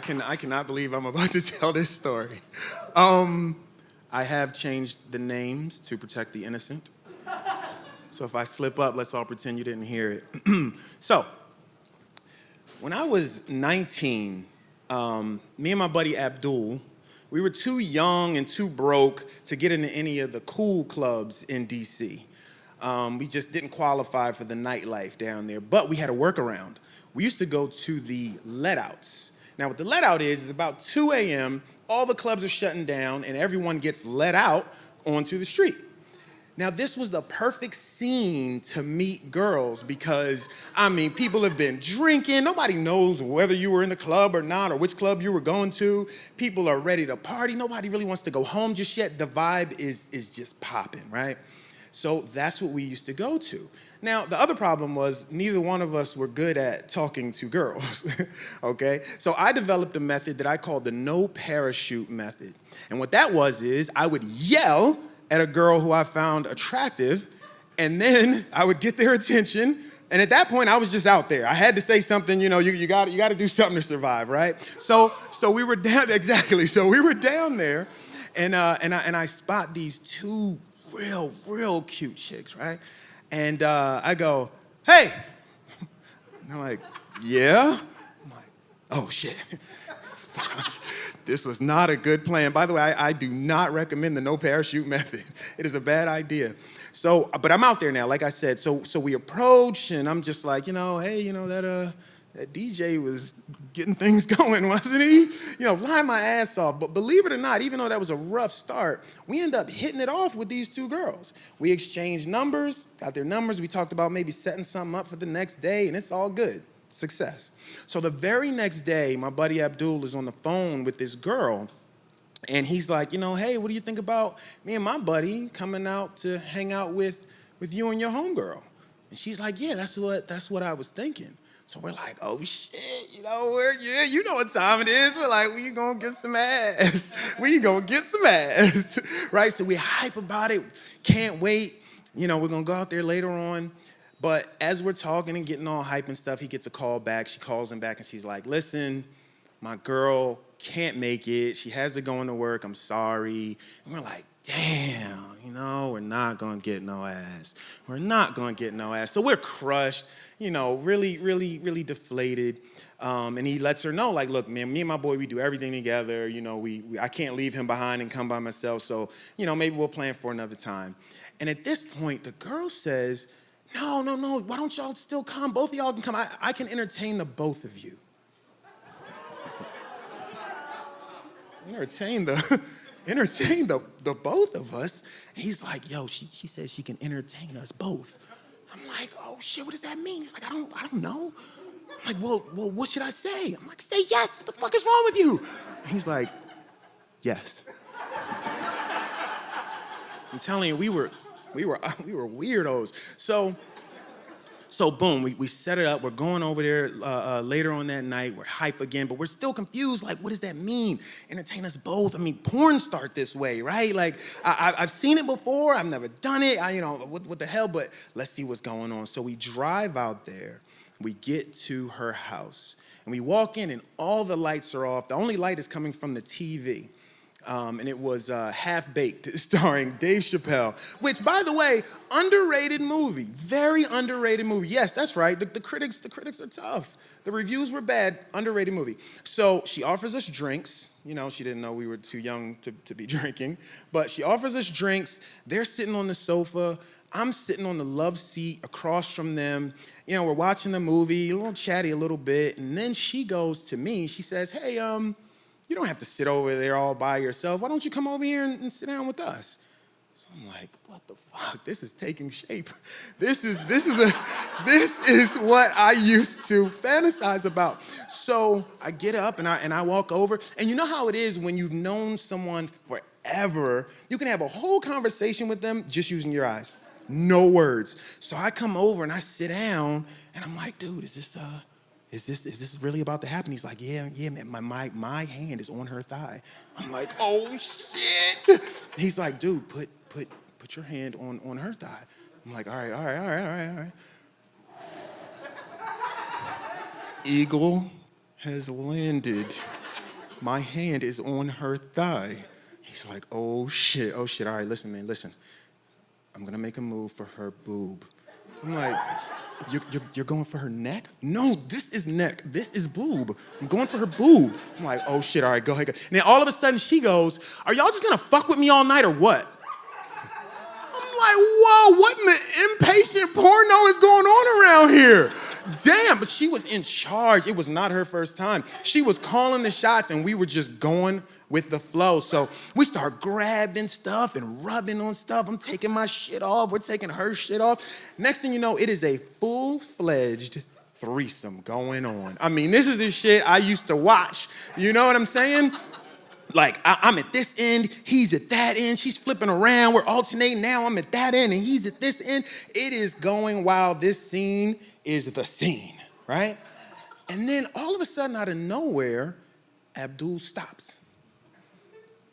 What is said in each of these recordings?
I cannot believe I'm about to tell this story. I have changed the names to protect the innocent. So if I slip up, let's all pretend you didn't hear it. So, when I was 19, me and my buddy Abdul, we were too young and too broke to get into any of the cool clubs in DC. We just didn't qualify for the nightlife down there, but we had a workaround. We used to go to the let-outs. Now, what the let-out is about 2 a.m., all the clubs are shutting down, and everyone gets let out onto the street. Now, this was the perfect scene to meet girls because, people have been drinking. Nobody knows whether you were in the club or not or which club you were going to. People are ready to party. Nobody really wants to go home just yet. The vibe is just popping, right? So that's what we used to go to. Now, the other problem was neither one of us were good at talking to girls, okay? So I developed a method that I called the no parachute method. And what that was is I would yell at a girl who I found attractive, and then I would get their attention, and at that point, I was just out there. I had to say something, you got to do something to survive, right? So we were down, exactly. So we were down there, and I spot these two real cute chicks, right? And I go, hey! And they're like, yeah? I'm like, oh shit. This was not a good plan. By the way, I do not recommend the no parachute method. It is a bad idea. So, but I'm out there now, like I said. So we approach, and I'm just like, hey, that DJ was getting things going, wasn't he? Lying my ass off. But believe it or not, even though that was a rough start, we ended up hitting it off with these two girls. We exchanged numbers, got their numbers. We talked about maybe setting something up for the next day, and it's all good. Success. So the very next day, my buddy Abdul is on the phone with this girl, and he's like, hey, what do you think about me and my buddy coming out to hang out with you and your homegirl? And she's like, yeah, that's what I was thinking. So we're like, oh shit, you know what time it is. We're like, we gonna get some ass. We gonna get some ass, right? So we hype about it, can't wait. We're gonna go out there later on. But as we're talking and getting all hype and stuff, he gets a call back. She calls him back and she's like, listen, my girl can't make it. She has to go into work. I'm sorry. And we're like, damn, we're not going to get no ass. We're not going to get no ass. So we're crushed, really deflated. And he lets her know, like, look, man, me and my boy, we do everything together. I can't leave him behind and come by myself. So, maybe we'll plan for another time. And at this point, the girl says, no, why don't y'all still come? Both of y'all can come. I can entertain the both of you. Entertain the both of us? He's like, yo, she says she can entertain us both. I'm like, oh shit, what does that mean? He's like, I don't know. I'm like, well, what should I say? I'm like, say yes. What the fuck is wrong with you? And he's like, yes. I'm telling you, we were weirdos. So boom, we set it up. We're going over there later on that night. We're hype again, but we're still confused. Like, what does that mean? Entertain us both. Porn start this way, right? Like, I've seen it before. I've never done it. What the hell? But let's see what's going on. So we drive out there. We get to her house, and we walk in, and all the lights are off. The only light is coming from the TV. And it was Half Baked, starring Dave Chappelle, which, by the way, underrated movie, very underrated movie. Yes, that's right. The critics are tough. The reviews were bad. Underrated movie. So she offers us drinks. She didn't know we were too young to be drinking, but she offers us drinks. They're sitting on the sofa. I'm sitting on the love seat across from them. We're watching the movie, a little chatty a little bit, and then she goes to me. She says, hey, you don't have to sit over there all by yourself. Why don't you come over here and sit down with us? So I'm like, what the fuck? This is taking shape. This is what I used to fantasize about. So I get up and I walk over. And you know how it is when you've known someone forever, you can have a whole conversation with them just using your eyes. No words. So I come over and I sit down and I'm like, dude, is this really about to happen? He's like, yeah, man, my hand is on her thigh. I'm like, oh shit. He's like, dude, put your hand on her thigh. I'm like, all right. Eagle has landed. My hand is on her thigh. He's like, oh shit, all right, listen, man, listen. I'm gonna make a move for her boob. I'm like, you're going for her neck? No, this is neck, this is boob. I'm going for her boob. I'm like, oh shit, all right, go ahead. And then all of a sudden she goes, are y'all just gonna fuck with me all night or what? I'm like, whoa, what in the impatient porno is going on around here? Damn, but she was in charge. It was not her first time. She was calling the shots and we were just going with the flow. So we start grabbing stuff and rubbing on stuff. I'm taking my shit off. We're taking her shit off. Next thing you know, it is a full-fledged threesome going on. I mean, this is the shit I used to watch. You know what I'm saying? Like, I'm at this end, he's at that end, she's flipping around, we're alternating, now I'm at that end and he's at this end. It is going wild. This scene is the scene, right? And then all of a sudden, out of nowhere, Abdul stops.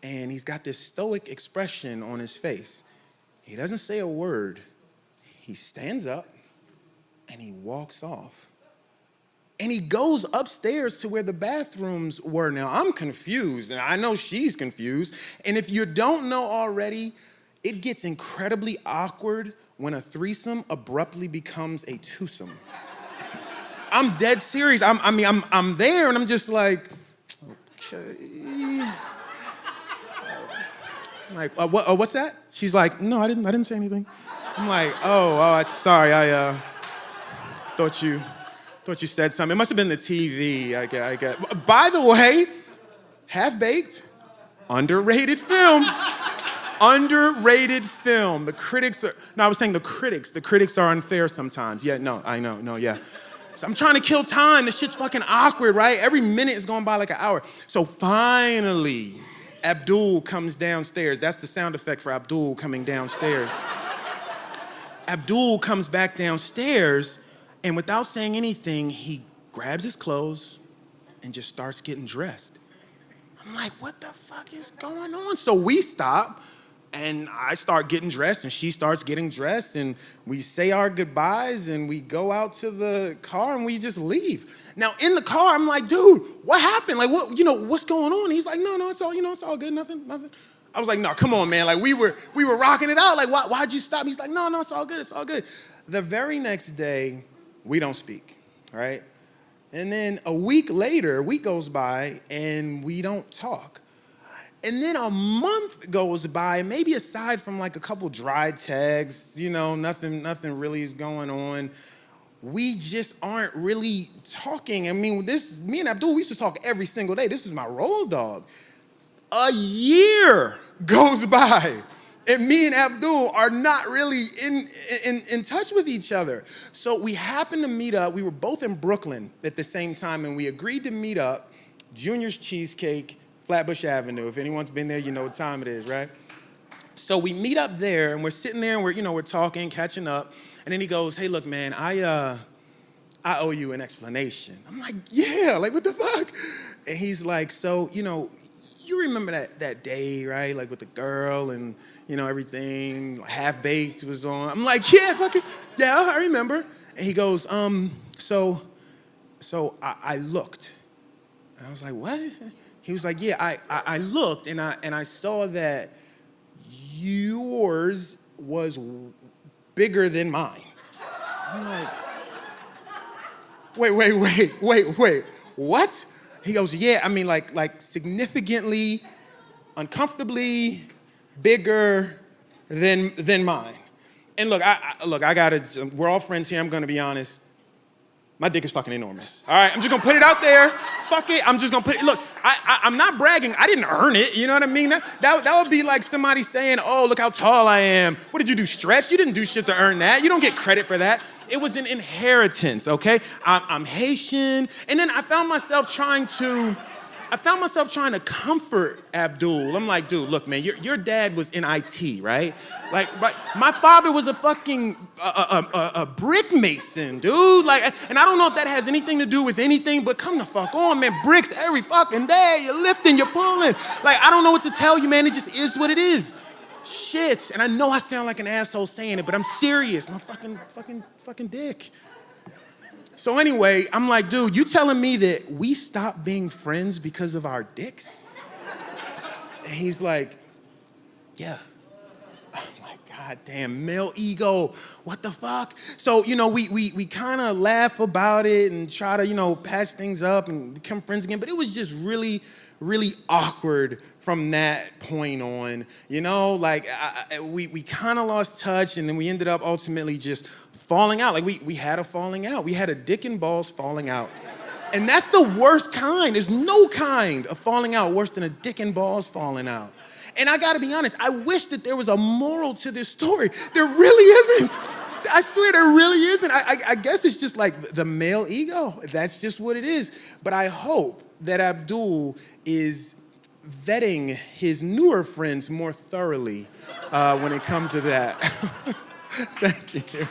And he's got this stoic expression on his face. He doesn't say a word. He stands up and he walks off. And he goes upstairs to where the bathrooms were. Now, I'm confused, and I know she's confused. And if you don't know already, it gets incredibly awkward when a threesome abruptly becomes a twosome. I'm dead serious. I'm there, and I'm just like, okay. Like, what's that? She's like, no, I didn't say anything. I'm like, sorry, I thought you said something. It must have been the TV, I get. By the way, Half-Baked, underrated film. Underrated film. The critics are unfair sometimes. Yeah, no, I know, no, yeah. So I'm trying to kill time. This shit's fucking awkward, right? Every minute is going by like an hour. So finally, Abdul comes downstairs. That's the sound effect for Abdul coming downstairs. Abdul comes back downstairs, and without saying anything, he grabs his clothes and just starts getting dressed. I'm like, what the fuck is going on? So we stop, and I start getting dressed, and she starts getting dressed, and we say our goodbyes, and we go out to the car, and we just leave. Now, in the car, I'm like, dude, what happened? Like, what's going on? He's like, no, it's all good, nothing. I was like, no, come on, man. Like, we were rocking it out. Like, why'd you stop? He's like, no, it's all good. The very next day, we don't speak, right? And then a week goes by, and we don't talk. And then a month goes by, maybe aside from like a couple dry texts, nothing really is going on. We just aren't really talking. I mean, me and Abdul, we used to talk every single day. This is my road dog. A year goes by, and me and Abdul are not really in touch with each other. So we happened to meet up. We were both in Brooklyn at the same time, and we agreed to meet up, Junior's Cheesecake, Flatbush Avenue. If anyone's been there, you know what time it is, right? So we meet up there, and we're sitting there, and we're talking, catching up. And then he goes, hey, look, man, I owe you an explanation. I'm like, yeah, like, what the fuck? And he's like, so, you remember that day, right? Like with the girl and, everything, Half-Baked was on. I'm like, yeah, I remember. And he goes, so I looked. And I was like, what? He was like, yeah, I looked and I saw that yours was bigger than mine. I'm like, wait, what? He goes, yeah, I mean, like significantly, uncomfortably bigger than mine. And look, we're all friends here, I'm gonna be honest. My dick is fucking enormous, all right? I'm just gonna put it out there. Fuck it, I'm just gonna put it, look, I'm not bragging, I didn't earn it, you know what I mean? That would be like somebody saying, oh, look how tall I am. What did you do, stretch? You didn't do shit to earn that. You don't get credit for that. It was an inheritance, okay? I'm Haitian, and then I found myself trying to comfort Abdul. I'm like, dude, look, man, your dad was in IT, right? Like, my father was a fucking a brick mason, dude. Like, and I don't know if that has anything to do with anything, but come the fuck on, man. Bricks every fucking day. You're lifting, you're pulling. Like, I don't know what to tell you, man. It just is what it is. Shit. And I know I sound like an asshole saying it, but I'm serious. My fucking dick. So anyway, I'm like, dude, you telling me that we stopped being friends because of our dicks? And he's like, yeah. Oh my God damn, male ego, what the fuck? So, we kind of laugh about it and try to, patch things up and become friends again, but it was just really, really awkward from that point on. We kind of lost touch, and then we ended up ultimately just falling out. Like we had a falling out. We had a dick and balls falling out. And that's the worst kind. There's no kind of falling out worse than a dick and balls falling out. And I gotta be honest, I wish that there was a moral to this story. There really isn't. I swear there really isn't. I guess it's just like the male ego. That's just what it is. But I hope that Abdul is vetting his newer friends more thoroughly when it comes to that. Thank you.